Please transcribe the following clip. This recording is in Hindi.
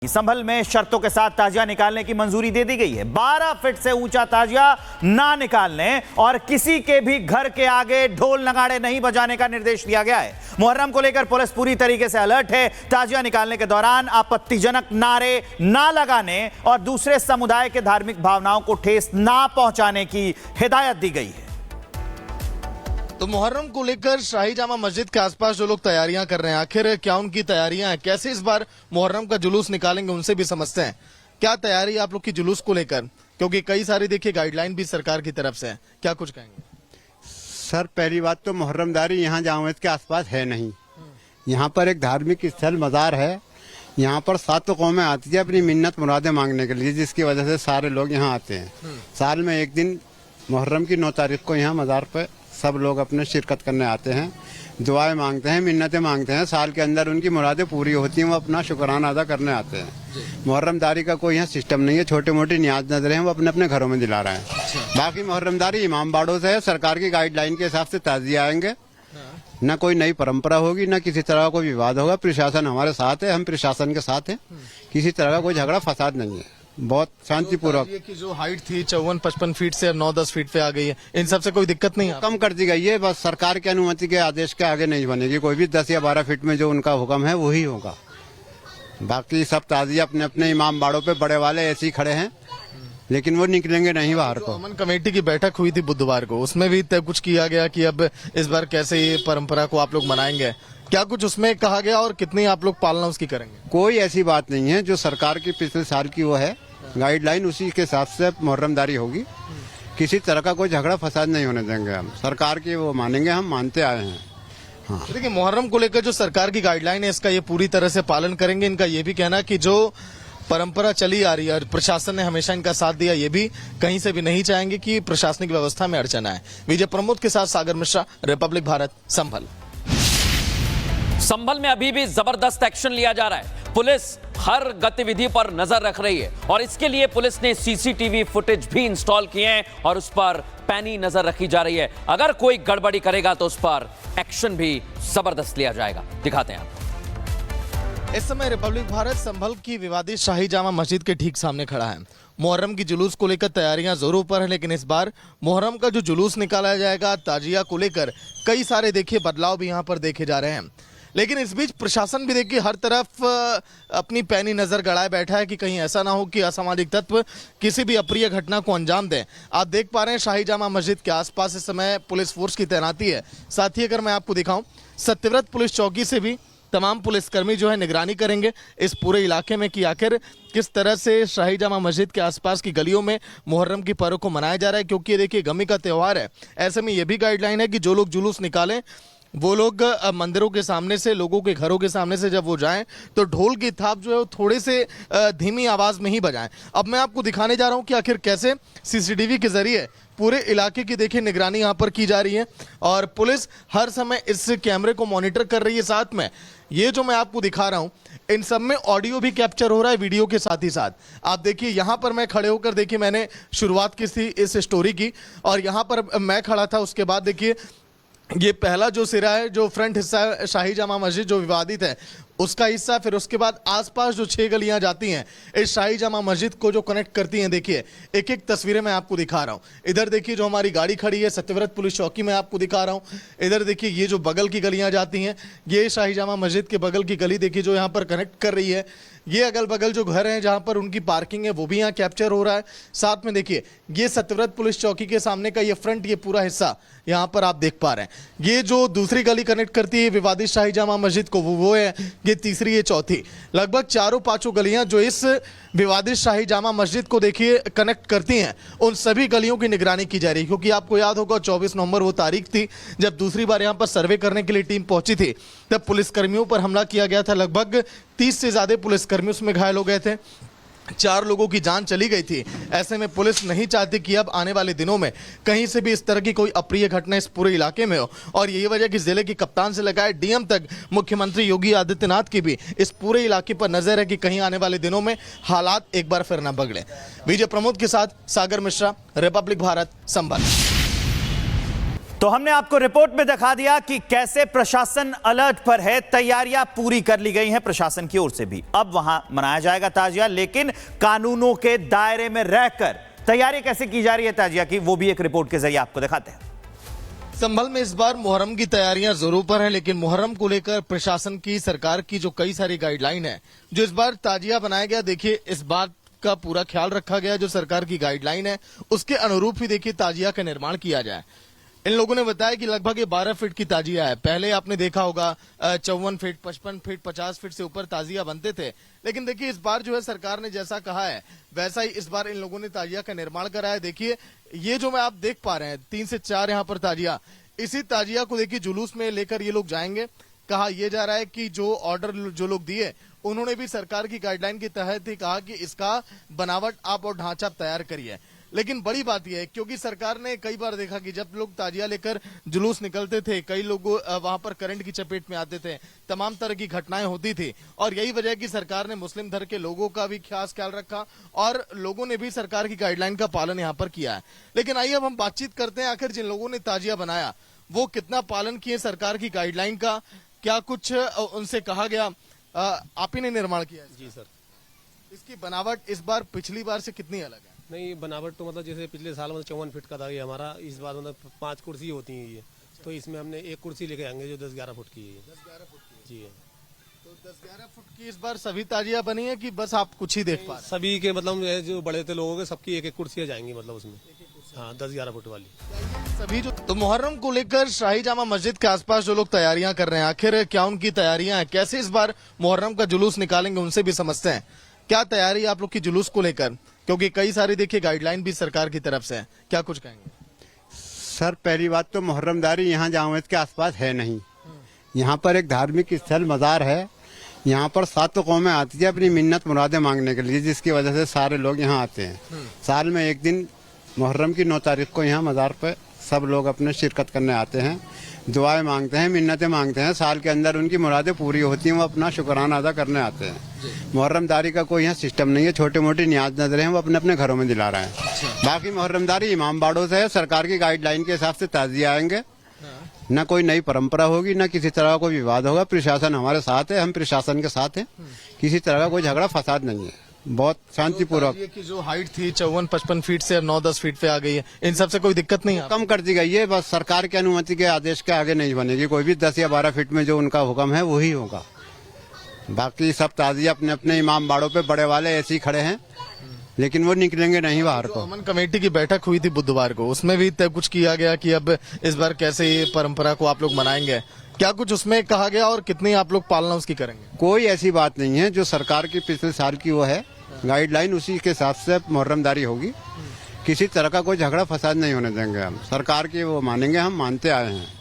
संभल में शर्तों के साथ ताजिया निकालने की मंजूरी दे दी गई है। 12 फीट से ऊंचा ताजिया ना निकालने और किसी के भी घर के आगे ढोल नगाड़े नहीं बजाने का निर्देश दिया गया है। मुहर्रम को लेकर पुलिस पूरी तरीके से अलर्ट है। ताजिया निकालने के दौरान आपत्तिजनक नारे ना लगाने और दूसरे समुदाय के धार्मिक भावनाओं को ठेस ना पहुंचाने की हिदायत दी गई है। तो मुहर्रम को लेकर शाही जामा मस्जिद के आसपास जो लोग तैयारियां कर रहे हैं, आखिर क्या उनकी तैयारियां हैं, कैसे इस बार मुहर्रम का जुलूस निकालेंगे, उनसे भी समझते हैं। क्या तैयारी आप लोग की जुलूस को लेकर, क्योंकि कई सारी देखिए गाइडलाइन भी सरकार की तरफ से है, क्या कुछ कहेंगे? सर, पहली बात तो मुहर्रमदारी यहाँ जामा मस्जिद के आसपास है नहीं। यहाँ पर एक धार्मिक स्थल मज़ार है। यहाँ पर 7 कौमें आती है अपनी मिन्नत मुरादें मांगने के लिए, जिसकी वजह से सारे लोग यहाँ आते हैं। साल में एक दिन मुहर्रम की 9 तारीख को यहाँ मज़ार पर सब लोग अपने शिरकत करने आते हैं, दुआएं मांगते हैं, मिन्नतें मांगते हैं। साल के अंदर उनकी मुरादें पूरी होती हैं, वो अपना शुक्राना अदा करने आते हैं। मुहर्रमदारी का कोई यहाँ सिस्टम नहीं है। छोटे मोटे न्याज नजरें हैं वो अपने अपने घरों में दिला रहे हैं। बाकी मुहर्रमदारी इमाम बाड़ों से है। सरकार की गाइडलाइन के हिसाब से ताजिया आएंगे। न कोई नई परंपरा होगी, न किसी तरह का कोई विवाद होगा। प्रशासन हमारे साथ है, हम प्रशासन के साथ हैं। किसी तरह का कोई झगड़ा फसाद नहीं है। बहुत शांतिपूर्वक। की जो हाइट थी 54-55 फीट से 9-10 फीट पे आ गई है, इन सब से कोई दिक्कत नहीं है? कम कर दी गई है। बस सरकार की अनुमति के आदेश के आगे नहीं बनेगी कोई भी। 10 या 12 फीट में जो उनका हुक्म है वही होगा। बाकी सब ताजिया अपने अपने इमाम बाड़ों पे बड़े वाले ऐसे ही खड़े हैं, लेकिन वो निकलेंगे नहीं बाहर को। अमन कमेटी की बैठक हुई थी बुधवार को, उसमें भी तय कुछ किया गया कि अब इस बार कैसे ये परंपरा को आप लोग मनाएंगे। क्या कुछ उसमें कहा गया और कितनी आप लोग पालना उसकी करेंगे? कोई ऐसी बात नहीं है। जो सरकार की पिछले साल की वो है गाइडलाइन, उसी के हिसाब से मुहर्रमदारी होगी। किसी तरह का कोई झगड़ा फसाद नहीं होने देंगे। हम सरकार की वो मानेंगे, हम मानते आए हैं। हाँ, देखिए मुहर्रम को लेकर जो सरकार की गाइडलाइन है इसका ये पूरी तरह से पालन करेंगे। इनका ये भी कहना कि जो परंपरा चली आ रही है और प्रशासन ने हमेशा इनका साथ दिया, ये भी कहीं से भी नहीं चाहेंगे कि प्रशासनिक व्यवस्था में अड़चन आए। विजय प्रमोद के साथ सागर मिश्रा, रिपब्लिक भारत, संभल। संभल में अभी भी जबरदस्त एक्शन लिया जा रहा है। पुलिस हर गतिविधि पर नजर रख रही है और इसके लिए पुलिस ने सीसीटीवी फुटेज भी इंस्टॉल किए हैं और उस पर पैनी नजर रखी जा रही है। अगर कोई गड़बड़ी करेगा तो उस पर एक्शन भी जबरदस्त लिया जाएगा। दिखाते हैं आप। इस समय रिपब्लिक भारत संभल की विवादित शाही जामा मस्जिद के ठीक सामने खड़ा है। मुहर्रम की जुलूस को लेकर तैयारियां जोरों पर है, लेकिन इस बार मुहर्रम का जो जुलूस निकाला जाएगा ताजिया को लेकर कई सारे देखिए बदलाव भी यहां पर देखे जा रहे हैं। लेकिन इस बीच प्रशासन भी देखिए हर तरफ अपनी पैनी नजर गड़ाए बैठा है कि कहीं ऐसा ना हो कि असामाजिक तत्व किसी भी अप्रिय घटना को अंजाम दें। आप देख पा रहे हैं शाही जामा मस्जिद के आसपास इस समय पुलिस फोर्स की तैनाती है। साथ ही अगर मैं आपको दिखाऊं, सत्यव्रत पुलिस चौकी से भी तमाम पुलिसकर्मी जो है निगरानी करेंगे इस पूरे इलाके में कि आखिर किस तरह से शाही जामा मस्जिद के आसपास की गलियों में मुहर्रम की पर्व को मनाया जा रहा है। क्योंकि देखिए गमी का त्यौहार है, ऐसे में यह भी गाइडलाइन है कि जो लोग जुलूस निकालें वो लोग मंदिरों के सामने से, लोगों के घरों के सामने से जब वो जाएं तो ढोल की थाप जो है वो थोड़े से धीमी आवाज में ही बजाएं। अब मैं आपको दिखाने जा रहा हूं कि आखिर कैसे सीसीटीवी के जरिए पूरे इलाके की देखिए निगरानी यहां पर की जा रही है और पुलिस हर समय इस कैमरे को मॉनिटर कर रही है। साथ में ये जो मैं आपको दिखा रहा हूं इन सब में ऑडियो भी कैप्चर हो रहा है वीडियो के साथ ही साथ। आप देखिए यहां पर मैं खड़े होकर देखिए मैंने शुरुआत की थी इस स्टोरी की और यहां पर मैं खड़ा था। उसके बाद देखिए ये पहला जो सिरा है, जो फ्रंट हिस्सा है शाही जामा मस्जिद जो विवादित है उसका हिस्सा, फिर उसके बाद आसपास जो 6 गलियां जाती हैं इस शाही जामा मस्जिद को जो कनेक्ट करती हैं। देखिए एक एक तस्वीरें मैं आपको दिखा रहा हूं। इधर देखिए जो हमारी गाड़ी खड़ी है सत्यव्रत पुलिस चौकी में आपको दिखा रहा हूं। इधर देखिए ये जो बगल की गलियां जाती हैं, ये शाही जामा मस्जिद के बगल की गली देखिए जो यहाँ पर कनेक्ट कर रही है। ये अगल बगल जो घर हैं जहां पर उनकी पार्किंग है वो भी यहाँ कैप्चर हो रहा है। साथ में देखिए ये सत्यव्रत पुलिस चौकी के सामने का ये फ्रंट, ये पूरा हिस्सा यहाँ पर आप देख पा रहे हैं। ये जो दूसरी गली कनेक्ट करती है विवादित शाही जामा मस्जिद को वो है ये तीसरी, ये चौथी। लगभग 4-5 गलियां जो इस विवादित शाही जामा मस्जिद को देखिए कनेक्ट करती हैं, उन सभी गलियों की निगरानी की जा रही है। क्योंकि आपको याद होगा 24 नवंबर वो तारीख थी जब दूसरी बार यहाँ पर सर्वे करने के लिए टीम पहुंची थी, तब पुलिसकर्मियों पर हमला किया गया था। लगभग 30 से ज्यादा पुलिसकर्मी उसमें घायल हो गए थे, 4 लोगों की जान चली गई थी। ऐसे में पुलिस नहीं चाहती कि अब आने वाले दिनों में कहीं से भी इस तरह की कोई अप्रिय घटना इस पूरे इलाके में हो और यही वजह कि जिले की कप्तान से लगाए डीएम तक मुख्यमंत्री योगी आदित्यनाथ की भी इस पूरे इलाके पर नजर है कि कहीं आने वाले दिनों में हालात एक बार फिर न बिगड़े। विजय प्रमोद के साथ सागर मिश्रा, रिपब्लिक भारत, संभल। तो हमने आपको रिपोर्ट में दिखा दिया कि कैसे प्रशासन अलर्ट पर है, तैयारियां पूरी कर ली गई हैं प्रशासन की ओर से भी। अब वहां मनाया जाएगा ताजिया, लेकिन कानूनों के दायरे में रहकर तैयारी कैसे की जा रही है ताजिया की, वो भी एक रिपोर्ट के जरिए आपको दिखाते हैं। संभल में इस बार मुहर्रम की तैयारियां जोरों पर हैं, लेकिन मुहर्रम को लेकर प्रशासन की, सरकार की जो कई सारी गाइडलाइन है, जो इस बार ताजिया बनाया गया, देखिए इस बात का पूरा ख्याल रखा गया जो सरकार की गाइडलाइन है उसके अनुरूप ही देखिए ताजिया का निर्माण किया जाए। इन लोगों ने बताया कि लगभग ये 12 फीट की ताजिया है। पहले आपने देखा होगा 54 फीट, 55 फीट, 50 फीट से ऊपर ताजिया बनते थे, लेकिन देखिए इस बार जो है सरकार ने जैसा कहा है वैसा ही इस बार इन लोगों ने ताजिया का निर्माण करा है। देखिए ये जो मैं आप देख पा रहे हैं 3 से 4 यहाँ पर ताजिया, इसी ताजिया को देखिए जुलूस में लेकर ये लोग जाएंगे। कहा यह जा रहा है कि जो ऑर्डर जो लोग दिए उन्होंने भी सरकार की गाइडलाइन के तहत ही कहा कि इसका बनावट आप और ढांचा आप तैयार करिए। लेकिन बड़ी बात यह है क्योंकि सरकार ने कई बार देखा कि जब लोग ताजिया लेकर जुलूस निकलते थे, कई लोग वहां पर करंट की चपेट में आते थे, तमाम तरह की घटनाएं होती थी, और यही वजह कि सरकार ने मुस्लिम धर्म के लोगों का भी खास ख्याल रखा और लोगों ने भी सरकार की गाइडलाइन का पालन यहाँ पर किया है। लेकिन आइए अब हम बातचीत करते हैं, आखिर जिन लोगों ने ताजिया बनाया वो कितना पालन किए सरकार की गाइडलाइन का, क्या कुछ उनसे कहा गया। आप ही ने निर्माण किया है? जी सर। इसकी बनावट इस बार पिछली बार से कितनी अलग है? नहीं, बनावट तो मतलब जैसे पिछले साल मतलब 54 फीट का था ये हमारा, इस बार मतलब 5 कुर्सी होती है ये, तो इसमें हमने एक कुर्सी लेके आएंगे जो 10-11 फुट की है। 10-11 फुट की? जी। तो 10-11 फुट की इस बार सभी ताजिया बनी है कि बस आप कुछ ही देख पा रहे हैं? सभी के मतलब जो बड़े थे लोगों के सबकी एक कुर्सियाँ जाएंगी मतलब उसमें, हाँ 10-11 फुट वाली सभी जो। तो मुहर्रम को लेकर शाही जामा मस्जिद के आसपास जो लोग तैयारियां कर रहे हैं, आखिर क्या उनकी तैयारियां हैं, कैसे इस बार मुहर्रम का जुलूस निकालेंगे, उनसे भी समझते हैं क्या तैयारी आप लोग की जुलूस को लेकर, क्योंकि कई सारी देखिए गाइडलाइन भी सरकार की तरफ से है। क्या कुछ कहेंगे? सर पहली बात तो मुहर्रमदारी यहाँ जामत के आसपास है नहीं। यहाँ पर एक धार्मिक स्थल मज़ार है, यहाँ पर 7 कौमें आती है अपनी मिन्नत मुरादें मांगने के लिए, जिसकी वजह से सारे लोग यहाँ आते हैं। साल में एक दिन मुहर्रम की 9 तारीख को यहाँ मज़ार पर सब लोग अपने शिरकत करने आते हैं, दुआएं मांगते हैं, मिन्नतें मांगते हैं। साल के अंदर उनकी मुरादें पूरी होती हैं, वो अपना शुक्राना अदा करने आते हैं। मुहर्रमदारी का कोई यहाँ सिस्टम नहीं है, छोटे मोटी न्याज नजरें हैं वो अपने अपने घरों में दिला रहे हैं। बाकी मुहर्रमदारी इमाम बाड़ों से है, सरकार की गाइडलाइन के हिसाब से ताजिया आएंगे, न कोई नई परंपरा होगी, न किसी तरह का कोई विवाद होगा। प्रशासन हमारे साथ है, हम प्रशासन के साथ हैं, किसी तरह का कोई झगड़ा फसाद नहीं है, बहुत शांतिपूर्वक। ये की जो हाइट थी 54-55 फीट से अब 9-10 फीट पे आ गई है, इन सब से कोई दिक्कत नहीं है? कम कर दी गई है, बस सरकार की अनुमति के आदेश के आगे नहीं बनेगी कोई भी। 10 या 12 फीट में जो उनका हुक्म है वही होगा। बाकी सब ताजिया अपने अपने इमाम बाड़ों पे बड़े वाले ऐसे ही खड़े हैं, लेकिन वो निकलेंगे नहीं बाहर को। अमन कमेटी की बैठक हुई थी बुधवार को, उसमें भी तय कुछ किया गया कि अब इस बार कैसे ये परंपरा को आप लोग मनाएंगे, क्या कुछ उसमें कहा गया और कितनी आप लोग पालना उसकी करेंगे? कोई ऐसी बात नहीं है, जो सरकार की पिछले साल की वो है गाइडलाइन, उसी के हिसाब से मुहर्रमदारी होगी। किसी तरह का कोई झगड़ा फसाद नहीं होने देंगे हम, सरकार की वो मानेंगे, हम मानते आए हैं।